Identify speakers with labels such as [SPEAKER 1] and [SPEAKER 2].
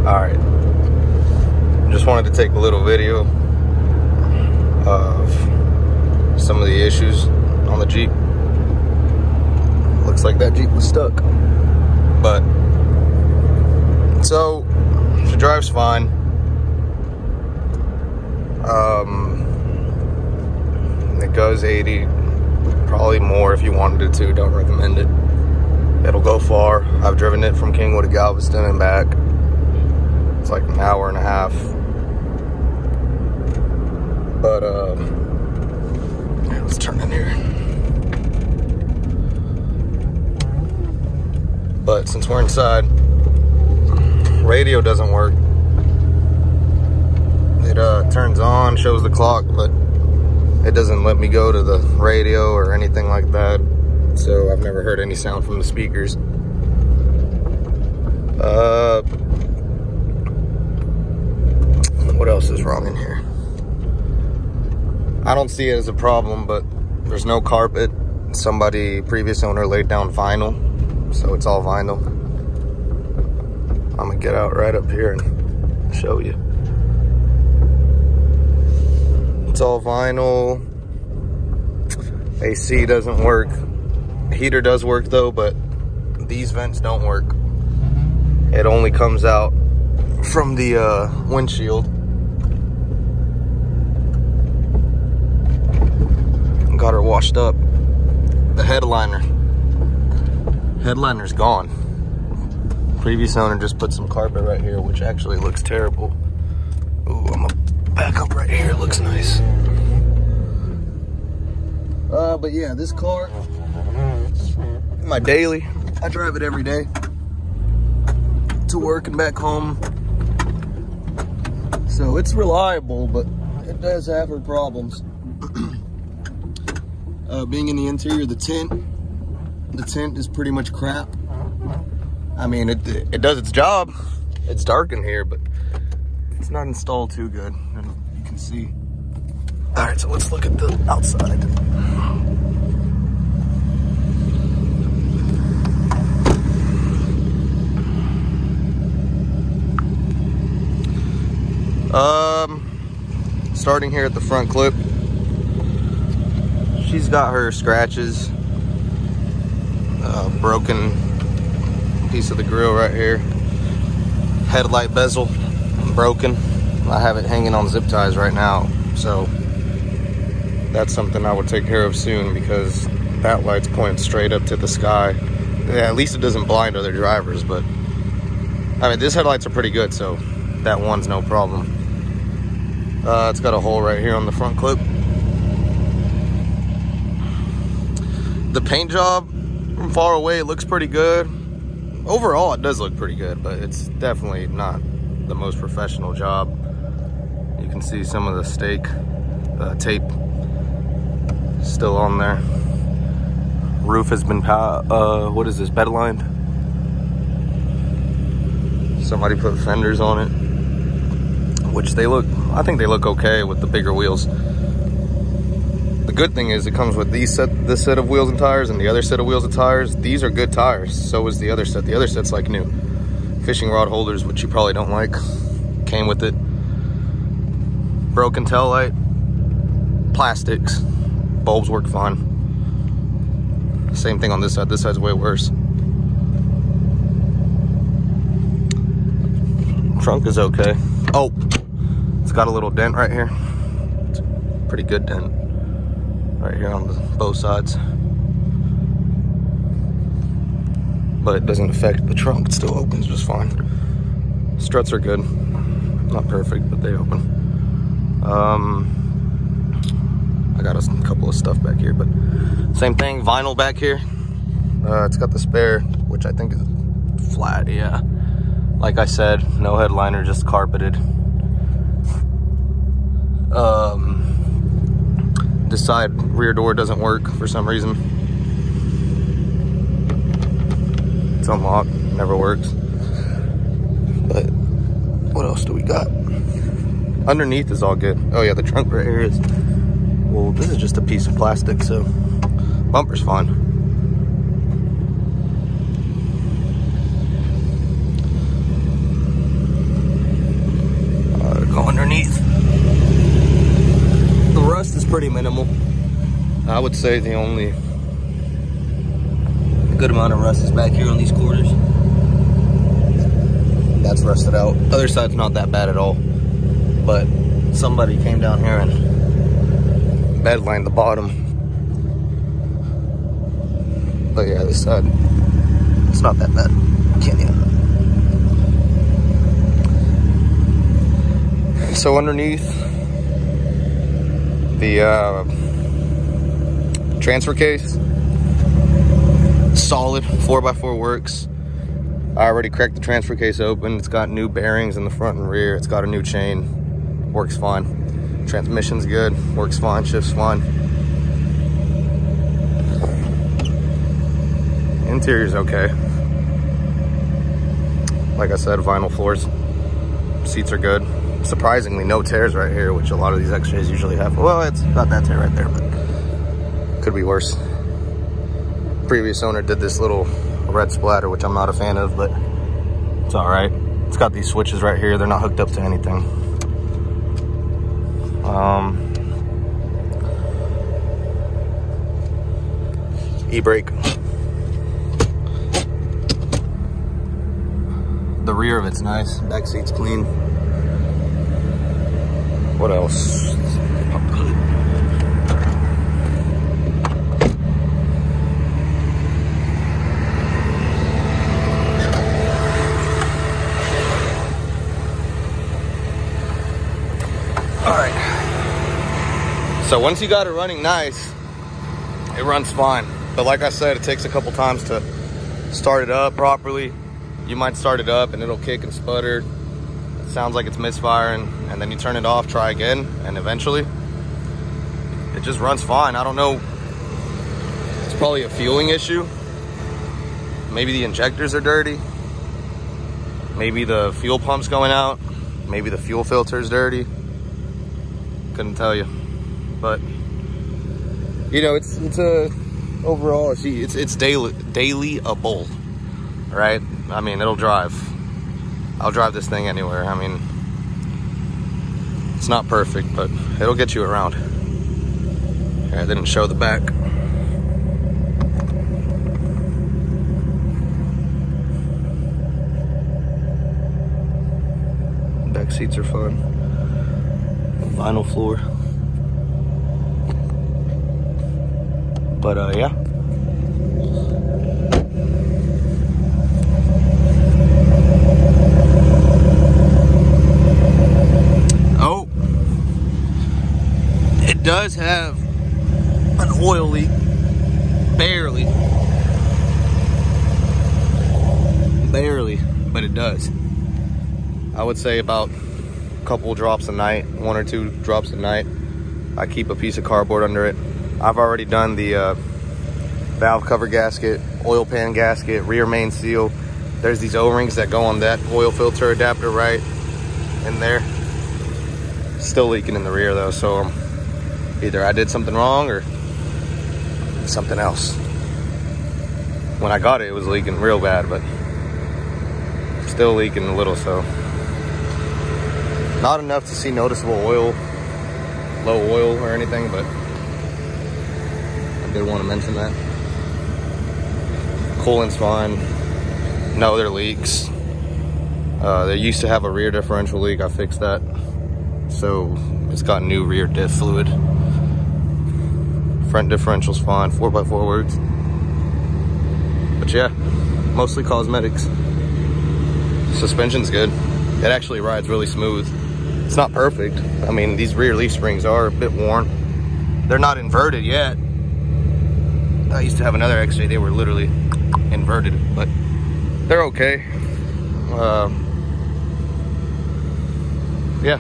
[SPEAKER 1] Alright, just wanted to take a little video of some of the issues on the Jeep. Looks like that Jeep was stuck, but so she drives fine. It goes 80, probably more if you wanted it to. Don't recommend it. It'll go far. I've driven it from Kingwood to Galveston and back. It's like an hour and a half. But let's turn in here. But since we're inside, radio doesn't work. It turns on, shows the clock, but it doesn't let me go to the radio or anything like that. So I've never heard any sound from the speakers. What else is wrong in here? I don't see it as a problem, but there's no carpet. Previous owner laid down vinyl, so it's all vinyl. I'm gonna get out right up here and show you. It's all vinyl. AC doesn't work. Heater does work though, but these vents don't work. It only comes out from the windshield. Got her washed up. The headliner's gone. Previous owner just put some carpet right here, which actually looks terrible. Ooh, I'm gonna back up right here. It looks nice. But yeah, this car, my daily, I drive it every day to work and back home. So it's reliable, but it does have her problems. Being in the interior, the tint is pretty much crap. I mean, it does its job. It's dark in here, but it's not installed too good, and you can see. All right, so let's look at the outside. Starting here at the front clip, she's got her scratches, broken piece of the grill right here, headlight bezel broken. I have it hanging on zip ties right now, so that's something I would take care of soon, because that light's pointing straight up to the sky. Yeah, at least it doesn't blind other drivers, but I mean, these headlights are pretty good, so that one's no problem. It's got a hole right here on the front clip. The paint job from far away, it looks pretty good. Overall, it does look pretty good, but it's definitely not the most professional job. You can see some of the stake tape still on there. Roof has been, what is this, bed lined? Somebody put fenders on it, which I think they look okay with the bigger wheels. The good thing is it comes with this set of wheels and tires and the other set of wheels and tires. These are good tires. So is the other set. The other set's like new. Fishing rod holders, which you probably don't like, came with it. Broken tail light, plastics, bulbs work fine. Same thing on this side. This side's way worse. Trunk is okay. Oh, it's got a little dent right here. It's a pretty good dent right here on both sides, but it doesn't affect the trunk. It still opens just fine. Struts are good, not perfect, but they open. I got a couple of stuff back here, but same thing. Vinyl back here. It's got the spare, which I think is flat. Yeah, like I said, no headliner, just carpeted. This side rear door doesn't work for some reason. It's unlocked, never works. But what else do we got? Underneath is all good. Oh yeah, the trunk right here is, well, this is just a piece of plastic, so bumper's fine. It's pretty minimal. I would say the only good amount of rust is back here on these quarters. That's rusted out. Other side's not that bad at all, but somebody came down here and bed lined the bottom. But yeah, this side, it's not that bad. Can't even. So underneath the transfer case, solid 4x4 works. I already cracked the transfer case open. It's got new bearings in the front and rear. It's got a new chain. Works fine. Transmission's good. Works fine. Shifts fine. Interior's okay. Like I said, vinyl floors. Seats are good. Surprisingly, no tears right here, which a lot of these X-Trays usually have. Well, it's got that tear right there, but could be worse. Previous owner did this little red splatter, which I'm not a fan of, but it's all right. It's got these switches right here. They're not hooked up to anything. E-brake. The rear of it's nice. Back seat's clean. What else? Pop the hood. So once you got it running nice, it runs fine. But like I said, it takes a couple times to start it up properly. You might start it up and it'll kick and sputter. It sounds like it's misfiring, and then you turn it off, try again, and eventually it just runs fine. I don't know. It's probably a fueling issue. Maybe the injectors are dirty. Maybe the fuel pump's going out. Maybe the fuel filter's dirty. Couldn't tell you. But you know, it's a overall it's dailyable, right? I mean, it'll drive. I'll drive this thing anywhere. I mean, it's not perfect, but it'll get you around. Okay, I didn't show the back. Back seats are fun. Vinyl floor. But yeah. Oh, it does have an oil leak, barely, but it does. I would say about a couple drops a night, 1 or 2 drops a night. I keep a piece of cardboard under it. I've already done the valve cover gasket, oil pan gasket, rear main seal. There's these O-rings that go on that oil filter adapter right in there. Still leaking in the rear though, so either I did something wrong or something else. When I got it, it was leaking real bad, but still leaking a little, so. Not enough to see noticeable oil, low oil or anything, but I did want to mention that. Coolant's fine. No other leaks. They used to have a rear differential leak. I fixed that. So it's got new rear diff fluid. Front differential's fine. 4x4 works. But yeah, mostly cosmetics. Suspension's good. It actually rides really smooth. It's not perfect. I mean, these rear leaf springs are a bit worn. They're not inverted yet. I used to have another X-Ray. They were literally inverted, but they're okay. Yeah.